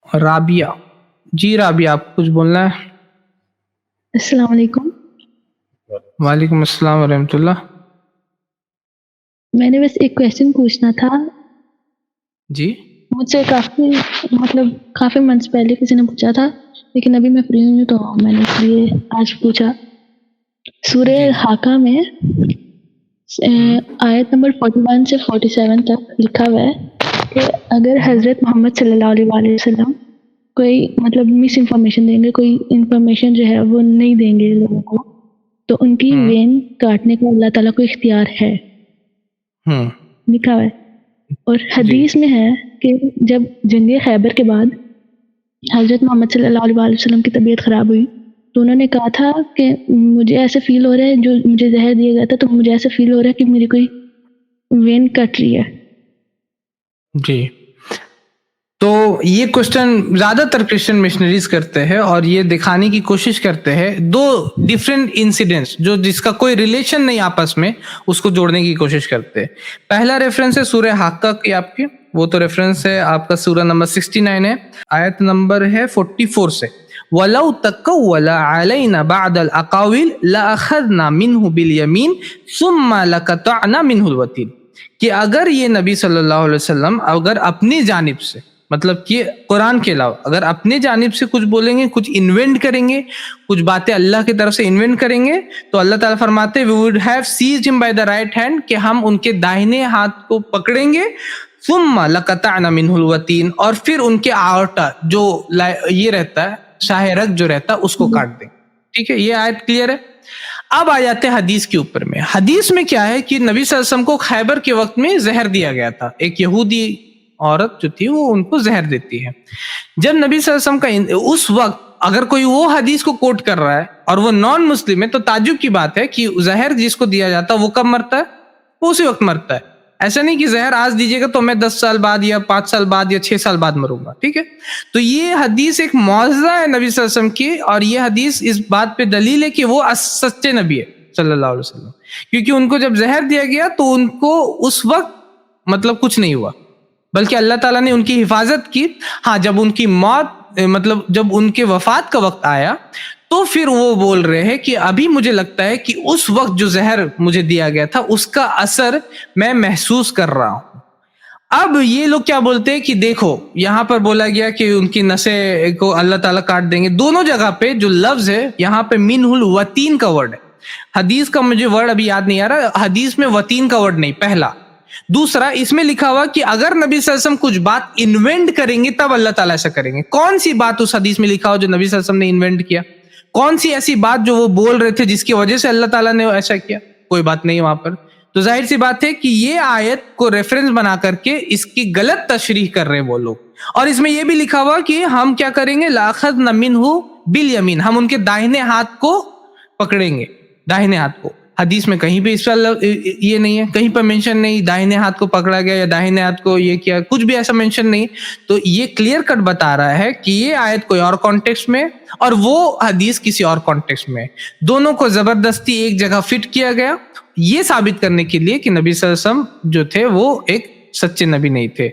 رابعہ. جی رابعہ، آپ کچھ بولنا ہے؟ السلام علیکم. وعلیکم السلام ورحمۃ اللہ. میں نے بس ایک کویشچن پوچھنا تھا. جی مجھ سے کافی منتھس پہلے کسی نے پوچھا تھا، لیکن ابھی میں فری ہوں تو میں نے اس لیے آج پوچھا. سورہ جی حاقہ میں آیت نمبر 41 سے 47 تک لکھا ہوا ہے کہ اگر حضرت محمد صلی اللہ علیہ وسلم کوئی مس انفارمیشن دیں گے، کوئی انفارمیشن جو ہے وہ نہیں دیں گے لوگوں کو، تو ان کی وین کاٹنے کا اللہ تعالیٰ کو اختیار ہے، لکھا ہوا ہے. اور حدیث میں ہے کہ جب جنگ خیبر کے بعد حضرت محمد صلی اللہ علیہ وسلم کی طبیعت خراب ہوئی تو انہوں نے کہا تھا کہ مجھے ایسے فیل ہو رہا ہے، جو مجھے زہر دیا گیا تھا تو مجھے ایسے فیل ہو رہا ہے کہ میری کوئی وین کٹ رہی ہے. جی. تو یہ کوشچن زیادہ تر کرسچن مشنریز کرتے ہیں اور یہ دکھانے کی کوشش کرتے ہیں دو ڈفرینٹ انسیڈنٹس جو جس کا کوئی ریلیشن نہیں آپس میں، اس کو جوڑنے کی کوشش کرتے ہیں. پہلا ریفرنس ہے سورہ حاقہ کی، آپ کی وہ تو ریفرنس ہے آپ کا سورہ نمبر 69 ہے، آیت نمبر ہے 44 سے. وَلَوْ تَقَوَّلَ عَلَيْنَا بَعْدَ الْأَقَاوِيلِ لَأَخَذْنَا مِنْهُ بِالْيَمِينِ ثُمَّ لَقَطَعْنَا مِنْهُ الْوَتِينَ. کہ اگر یہ نبی صلی اللہ علیہ وسلم اگر اپنی جانب سے، مطلب کہ قرآن کے علاوہ اگر اپنے جانب سے کچھ بولیں گے، کچھ انوینٹ کریں گے، کچھ باتیں اللہ کی طرف سے انوینٹ کریں گے، تو اللہ تعالیٰ فرماتے we would have seized him by the right hand، کہ ہم ان کے داہنے ہاتھ کو پکڑیں گے، ثم لقطعنا منہ الوتین، اور پھر ان کے آورٹا جو یہ رہتا ہے شاہ رگ جو رہتا ہے اس کو کاٹ دیں. ٹھیک ہے، یہ آیت کلیئر ہے. اب آ جاتے ہیں حدیث کے اوپر میں. حدیث میں کیا ہے کہ نبی صلی اللہ علیہ وسلم کو خیبر کے وقت میں زہر دیا گیا تھا. ایک یہودی عورت جو تھی وہ ان کو زہر دیتی ہے. جب نبی صلی اللہ علیہ وسلم کا اس وقت اگر کوئی وہ حدیث کو کوٹ کر رہا ہے اور وہ نان مسلم ہے تو تعجب کی بات ہے کہ زہر جس کو دیا جاتا ہے وہ کب مرتا ہے؟ وہ اسی وقت مرتا ہے. ایسا نہیں کہ زہر آج دیجیے گا تو میں 10 سال بعد یا 5 سال بعد یا 6 سال بعد مروں گا. ٹھیک ہے، تو یہ حدیث ایک معجزہ ہے نبی صلی اللہ علیہ وسلم کی، اور یہ حدیث اس بات پہ دلیل ہے کہ وہ سچے نبی ہے صلی اللہ علیہ وسلم، کیونکہ ان کو جب زہر دیا گیا تو ان کو اس وقت کچھ نہیں ہوا، بلکہ اللہ تعالیٰ نے ان کی حفاظت کی. ہاں، جب ان کی موت جب ان کے وفات کا وقت آیا تو پھر وہ بول رہے ہیں کہ ابھی مجھے لگتا ہے کہ اس وقت جو زہر مجھے دیا گیا تھا اس کا اثر میں محسوس کر رہا ہوں. اب یہ لوگ کیا بولتے ہیں کہ دیکھو یہاں پر بولا گیا کہ ان کی نسیں کو اللہ تعالیٰ کاٹ دیں گے. دونوں جگہ پہ جو لفظ ہے یہاں پہ منہ الوتین کا ورڈ ہے. حدیث کا مجھے ورڈ ابھی یاد نہیں آ رہا، حدیث میں وتین کا ورڈ نہیں، پہلا. دوسرا، اس میں لکھا ہوا کہ اگر نبی صلی اللہ علیہ وسلم کچھ بات انوینٹ کریں گے تب اللہ تعالیٰ ایسا کریں گے. کون سی بات اس حدیث میں لکھا ہو جو نبی صلی اللہ علیہ وسلم نے انوینٹ کیا؟ کون سی ایسی بات جو وہ بول رہے تھے جس کی وجہ سے اللہ تعالیٰ نے ایسا کیا؟ کوئی بات نہیں وہاں پر. تو ظاہر سی بات ہے کہ یہ آیت کو ریفرنس بنا کر کے اس کی غلط تشریح کر رہے وہ لوگ. اور اس میں یہ بھی لکھا ہوا کہ ہم کیا کریں گے، لَأَخَذْنَا مِنْهُ بِالْيَمِينِ، ہم ان کے داہنے ہاتھ کو پکڑیں گے، داہنے ہاتھ کو. حدیث میں کہیں بھی اس کا یہ نہیں ہے، کہیں پر مینشن نہیں داہنے ہاتھ کو پکڑا گیا یا داہنے ہاتھ کو یہ کیا، کچھ بھی ایسا مینشن نہیں. تو یہ کلیئر کٹ بتا رہا ہے کہ یہ آیت کوئی اور کانٹیکسٹ میں اور وہ حدیث کسی اور کانٹیکسٹ میں، دونوں کو زبردستی ایک جگہ فٹ کیا گیا، یہ ثابت کرنے کے لیے کہ نبی صلی اللہ علیہ وسلم جو تھے وہ ایک سچے نبی نہیں تھے.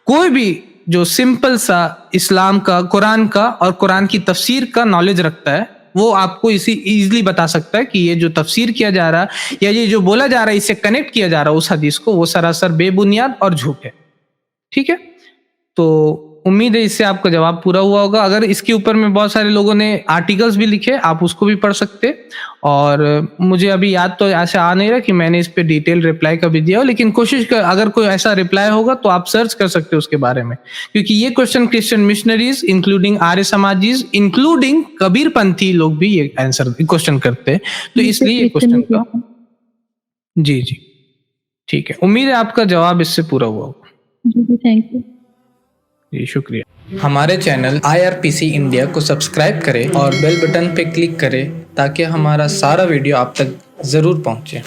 کوئی بھی جو سمپل سا اسلام کا، قرآن کا اور قرآن کی تفسیر کا نالج رکھتا ہے وہ آپ کو اسی ایزلی بتا سکتا ہے کہ یہ جو تفسیر کیا جا رہا یا یہ جو بولا جا رہا ہے اس سے کنیکٹ کیا جا رہا اس حدیث کو، وہ سراسر بے بنیاد اور جھوٹ ہے. ٹھیک ہے، تو امید ہے اس سے آپ کا جواب پورا ہوا ہوگا. اگر اس کے اوپر میں بہت سارے لوگوں نے آرٹیکلز بھی لکھے، آپ اس کو بھی پڑھ سکتے. اور مجھے ابھی یاد تو ایسا آ نہیں رہا کہ میں نے اس پہ ڈیٹیل رپلائی کبھی دیا ہو، لیکن کوشش کر اگر کوئی ایسا رپلائی ہوگا تو آپ سرچ کر سکتے اس کے بارے میں، کیونکہ یہ question Christian missionaries including Arya Samajis including Kabir Panthi لوگ بھی یہ آنسر کوشچن کرتے ہیں. تو اس لیے یہ کوشچن کا جی ٹھیک ہے. امید ہے آپ کا جواب اس سے پورا ہوا ہوگا. جی تھینک یو. جی شکریہ. ہمارے چینل IRPC انڈیا کو سبسکرائب کریں اور بیل بٹن پہ کلک کریں تاکہ ہمارا سارا ویڈیو آپ تک ضرور پہنچے.